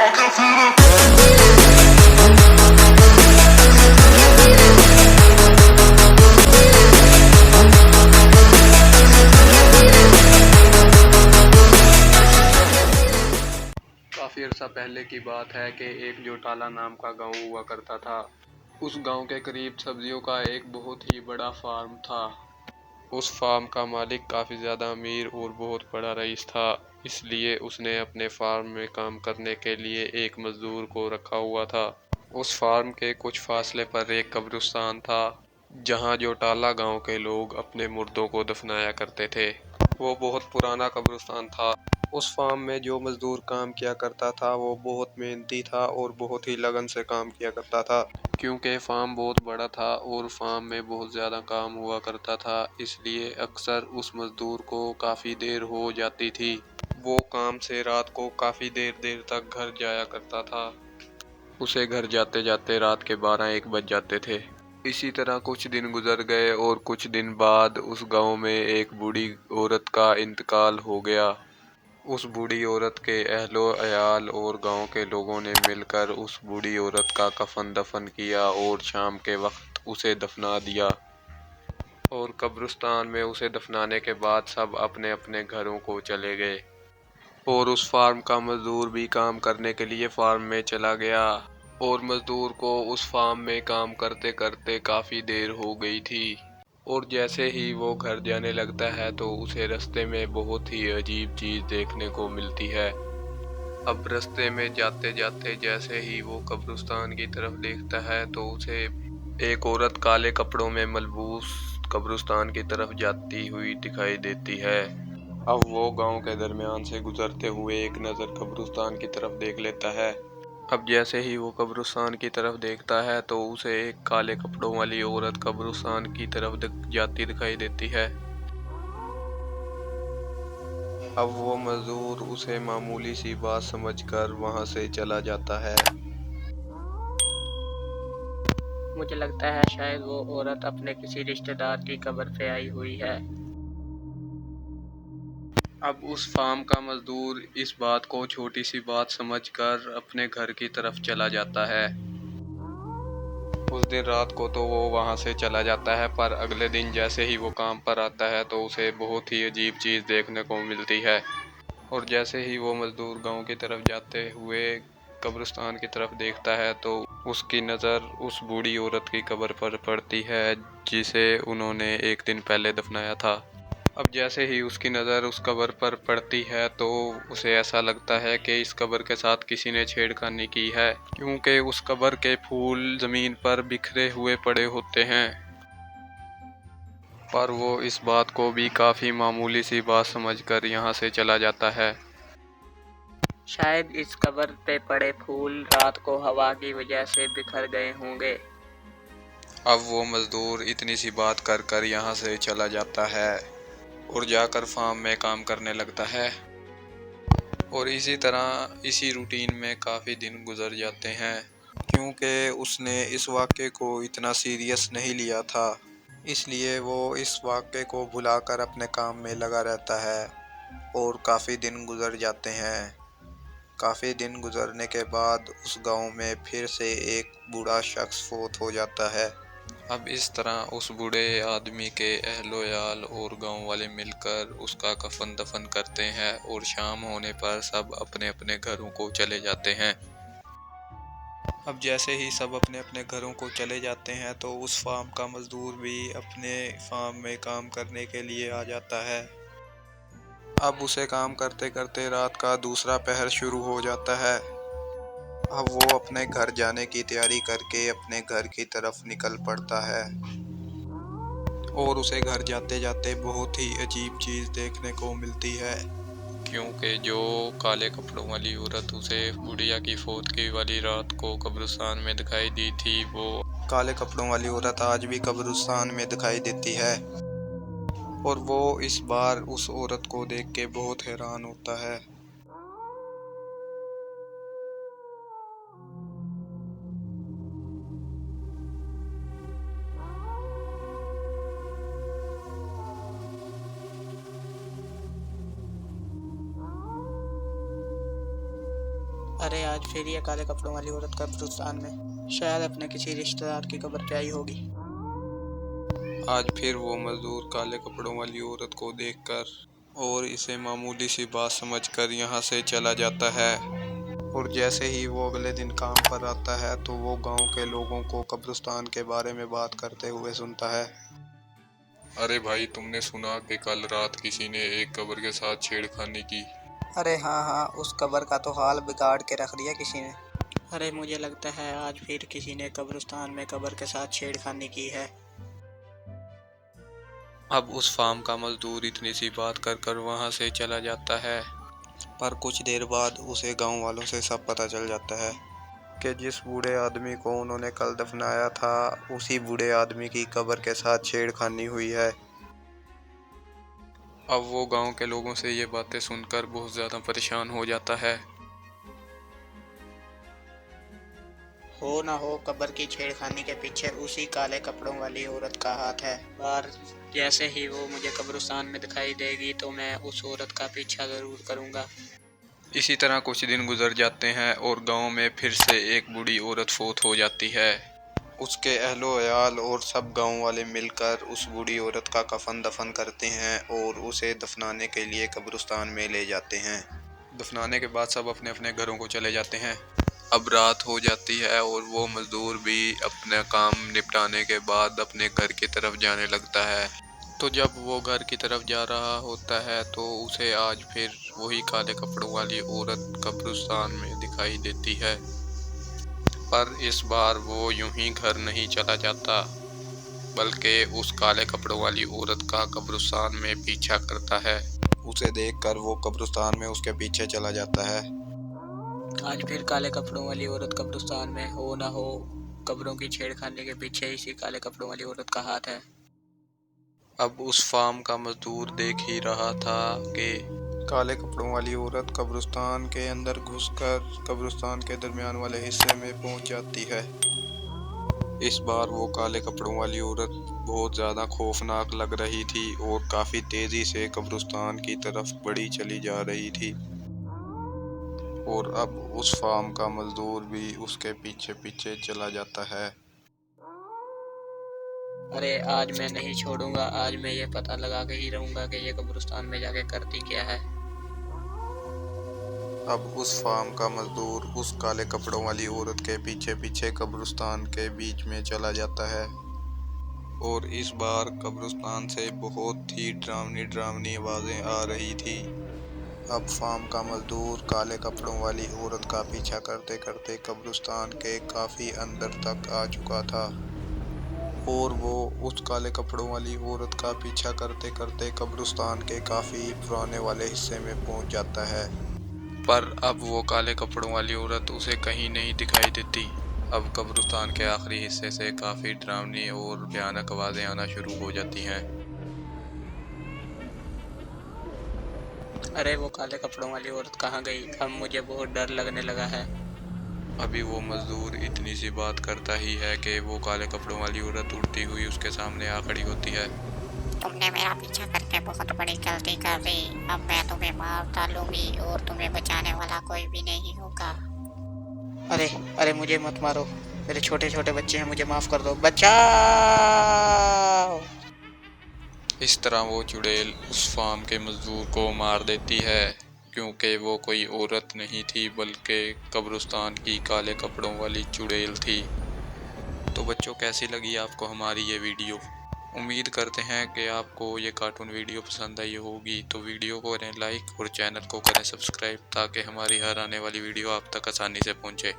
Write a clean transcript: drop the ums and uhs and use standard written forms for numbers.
काफ़ी अर्सा पहले की बात है कि एक जोटाला नाम का गांव हुआ करता था। उस गांव के करीब सब्जियों का एक बहुत ही बड़ा फार्म था। उस फार्म का मालिक काफ़ी ज़्यादा अमीर और बहुत बड़ा रईस था, इसलिए उसने अपने फार्म में काम करने के लिए एक मज़दूर को रखा हुआ था। उस फार्म के कुछ फासले पर एक कब्रिस्तान था, जहां जोटाला गांव के लोग अपने मुर्दों को दफनाया करते थे। वो बहुत पुराना कब्रिस्तान था। उस फार्म में जो मजदूर काम किया करता था वो बहुत मेहनती था और बहुत ही लगन से काम किया करता था। क्योंकि फार्म बहुत बड़ा था और फार्म में बहुत ज़्यादा काम हुआ करता था, इसलिए अक्सर उस मजदूर को काफ़ी देर हो जाती थी। वो काम से रात को काफ़ी देर देर तक घर जाया करता था। उसे घर जाते जाते रात के 12-1 बज जाते थे। इसी तरह कुछ दिन गुजर गए और कुछ दिन बाद उस गांव में एक बूढ़ी औरत का इंतकाल हो गया। उस बूढ़ी औरत के अहलो अयाल और गांव के लोगों ने मिलकर उस बूढ़ी औरत का कफन दफन किया और शाम के वक्त उसे दफना दिया। और कब्रिस्तान में उसे दफनाने के बाद सब अपने अपने घरों को चले गए। और उस फार्म का मजदूर भी काम करने के लिए फार्म में चला गया। और मजदूर को उस फार्म में काम करते करते काफ़ी देर हो गई थी। और जैसे ही वो घर जाने लगता है तो उसे रास्ते में बहुत ही अजीब चीज़ देखने को मिलती है। अब रास्ते में जाते जाते जैसे ही वो कब्रिस्तान की तरफ देखता है तो उसे एक औरत काले कपड़ों में मलबूस कब्रिस्तान की तरफ जाती हुई दिखाई देती है। अब वो गांव के दरमियान से गुजरते हुए एक नज़र कब्रिस्तान की तरफ देख लेता है। अब जैसे ही वो कब्रिस्तान की तरफ देखता है तो उसे एक काले कपड़ों वाली औरत कब्रिस्तान की तरफ जाती दिखाई देती है। अब वो मजदूर उसे मामूली सी बात समझकर वहां से चला जाता है। मुझे लगता है शायद वो औरत अपने किसी रिश्तेदार की कब्र पे आई हुई है। अब उस फार्म का मजदूर इस बात को छोटी सी बात समझकर अपने घर की तरफ चला जाता है। उस दिन रात को तो वो वहां से चला जाता है, पर अगले दिन जैसे ही वो काम पर आता है तो उसे बहुत ही अजीब चीज़ देखने को मिलती है। और जैसे ही वो मजदूर गांव की तरफ जाते हुए कब्रिस्तान की तरफ देखता है तो उसकी नज़र उस बूढ़ी औरत की कब्र पर पड़ती है, जिसे उन्होंने एक दिन पहले दफनाया था। अब जैसे ही उसकी नज़र उस कब्र पर पड़ती है तो उसे ऐसा लगता है कि इस कब्र के साथ किसी ने छेड़खानी की है, क्योंकि उस कब्र के फूल ज़मीन पर बिखरे हुए पड़े होते हैं। पर वो इस बात को भी काफ़ी मामूली सी बात समझकर यहाँ से चला जाता है। शायद इस कब्र पे पड़े फूल रात को हवा की वजह से बिखर गए होंगे। अब वो मज़दूर इतनी सी बात कर कर यहाँ से चला जाता है और जाकर फार्म में काम करने लगता है। और इसी तरह इसी रूटीन में काफ़ी दिन गुजर जाते हैं, क्योंकि उसने इस वाक़े को इतना सीरियस नहीं लिया था, इसलिए वो इस वाक़े को भुलाकर अपने काम में लगा रहता है। और काफ़ी दिन गुजर जाते हैं। काफ़ी दिन गुजरने के बाद उस गांव में फिर से एक बूढ़ा शख्स फोत हो जाता है। अब इस तरह उस बूढ़े आदमी के अहलोयाल और गांव वाले मिलकर उसका कफन दफन करते हैं और शाम होने पर सब अपने अपने घरों को चले जाते हैं। अब जैसे ही सब अपने अपने घरों को चले जाते हैं तो उस फार्म का मजदूर भी अपने फार्म में काम करने के लिए आ जाता है। अब उसे काम करते करते रात का दूसरा पहर शुरू हो जाता है। अब वो अपने घर जाने की तैयारी करके अपने घर की तरफ निकल पड़ता है। और उसे घर जाते जाते बहुत ही अजीब चीज़ देखने को मिलती है, क्योंकि जो काले कपड़ों वाली औरत उसे बुढ़िया की फौत की वाली रात को कब्रिस्तान में दिखाई दी थी, वो काले कपड़ों वाली औरत आज भी कब्रिस्तान में दिखाई देती है। और वो इस बार उस औरत को देख के बहुत हैरान होता है। अरे आज फिर ये काले कपड़ों वाली औरत कब्रिस्तान में, शायद अपने किसी रिश्तेदार की कब्र पे आई होगी। आज फिर वो मजदूर काले कपड़ों वाली औरत को देखकर और इसे मामूली सी बात समझकर यहाँ से चला जाता है। और जैसे ही वो अगले दिन काम पर आता है तो वो गांव के लोगों को कब्रिस्तान के बारे में बात करते हुए सुनता है। अरे भाई, तुमने सुना कि कल रात किसी ने एक कब्र के साथ छेड़खानी की? अरे हाँ हाँ, उस कब्र का तो हाल बिगाड़ के रख दिया किसी ने। अरे मुझे लगता है आज फिर किसी ने कब्रिस्तान में कब्र के साथ छेड़खानी की है। अब उस फार्म का मजदूर इतनी सी बात कर वहां से चला जाता है। पर कुछ देर बाद उसे गांव वालों से सब पता चल जाता है कि जिस बूढ़े आदमी को उन्होंने कल दफनाया था उसी बूढ़े आदमी की कब्र के साथ छेड़खानी हुई है। अब वो गांव के लोगों से ये बातें सुनकर बहुत ज़्यादा परेशान हो जाता है। हो ना हो कब्र की छेड़खानी के पीछे उसी काले कपड़ों वाली औरत का हाथ है। पर जैसे ही वो मुझे कब्रिस्तान में दिखाई देगी तो मैं उस औरत का पीछा जरूर करूंगा। इसी तरह कुछ दिन गुजर जाते हैं और गांव में फिर से एक बूढ़ी औरत फौत हो जाती है। उसके अहलो अयाल और सब गांव वाले मिलकर उस बूढ़ी औरत का कफन दफन करते हैं और उसे दफनाने के लिए कब्रिस्तान में ले जाते हैं। दफनाने के बाद सब अपने अपने घरों को चले जाते हैं। अब रात हो जाती है और वो मजदूर भी अपना काम निपटाने के बाद अपने घर की तरफ जाने लगता है। तो जब वो घर की तरफ जा रहा होता है तो उसे आज फिर वही काले कपड़ों वाली औरत कब्रिस्तान में दिखाई देती है। पर इस बार वो यूं ही घर नहीं चला जाता बल्कि उस काले कपड़ों वाली औरत का कब्रिस्तान में पीछा करता है। उसे देखकर वो कब्रिस्तान में उसके पीछे चला जाता है। आज फिर काले कपड़ों वाली औरत कब्रिस्तान में, हो ना हो कब्रों की छेड़खानी के पीछे इसी काले कपड़ों वाली औरत का हाथ है। अब उस फार्म का मजदूर देख ही रहा था कि काले कपड़ों वाली औरत कब्रिस्तान के अंदर घुसकर कब्रिस्तान के दरमियान वाले हिस्से में पहुंच जाती है। इस बार वो काले कपड़ों वाली औरत बहुत ज़्यादा खौफनाक लग रही थी और काफ़ी तेज़ी से कब्रिस्तान की तरफ बढ़ी चली जा रही थी। और अब उस फार्म का मजदूर भी उसके पीछे पीछे चला जाता है। अरे आज मैं नहीं छोड़ूंगा, आज मैं ये पता लगा के ही रहूंगा कि ये कब्रिस्तान में जाके करती क्या है। अब उस फार्म का मजदूर उस काले कपड़ों वाली औरत के पीछे पीछे कब्रिस्तान के बीच में चला जाता है। और इस बार कब्रिस्तान से बहुत ही डरावनी डरावनी आवाज़ें आ रही थी। अब फार्म का मजदूर काले कपड़ों वाली औरत का पीछा करते करते कब्रिस्तान के काफ़ी अंदर तक आ चुका था और वो उस काले कपड़ों वाली औरत का पीछा करते करते कब्रिस्तान के काफ़ी पुराने वाले हिस्से में पहुंच जाता है। पर अब वो काले कपड़ों वाली औरत उसे कहीं नहीं दिखाई देती। अब कब्रिस्तान के आखिरी हिस्से से काफ़ी डरावनी और भयानक आवाज़ें आना शुरू हो जाती हैं। अरे वो काले कपड़ों वाली औरत कहाँ गई? अब मुझे बहुत डर लगने लगा है। अभी वो मजदूर इतनी सी बात करता ही है कि वो काले कपड़ों वाली औरत उड़ती हुई उसके सामने आ खड़ी होती है। तुमने मेरा पीछा करके बहुत बड़ी गलती कर दी। अब मैं तुम्हें मार डालूंगी और तुम्हें बचाने वाला कोई भी नहीं होगा। अरे अरे मुझे मत मारो, मेरे छोटे छोटे बच्चे हैं, मुझे माफ कर दो, बचाओ। इस तरह वो चुड़ैल उस फार्म के मजदूर को मार देती है क्योंकि वो कोई औरत नहीं थी बल्कि कब्रिस्तान की काले कपड़ों वाली चुड़ैल थी। तो बच्चों, कैसी लगी आपको हमारी ये वीडियो? उम्मीद करते हैं कि आपको ये कार्टून वीडियो पसंद आई होगी। तो वीडियो को करें लाइक और चैनल को करें सब्सक्राइब ताकि हमारी हर आने वाली वीडियो आप तक आसानी से पहुंचे।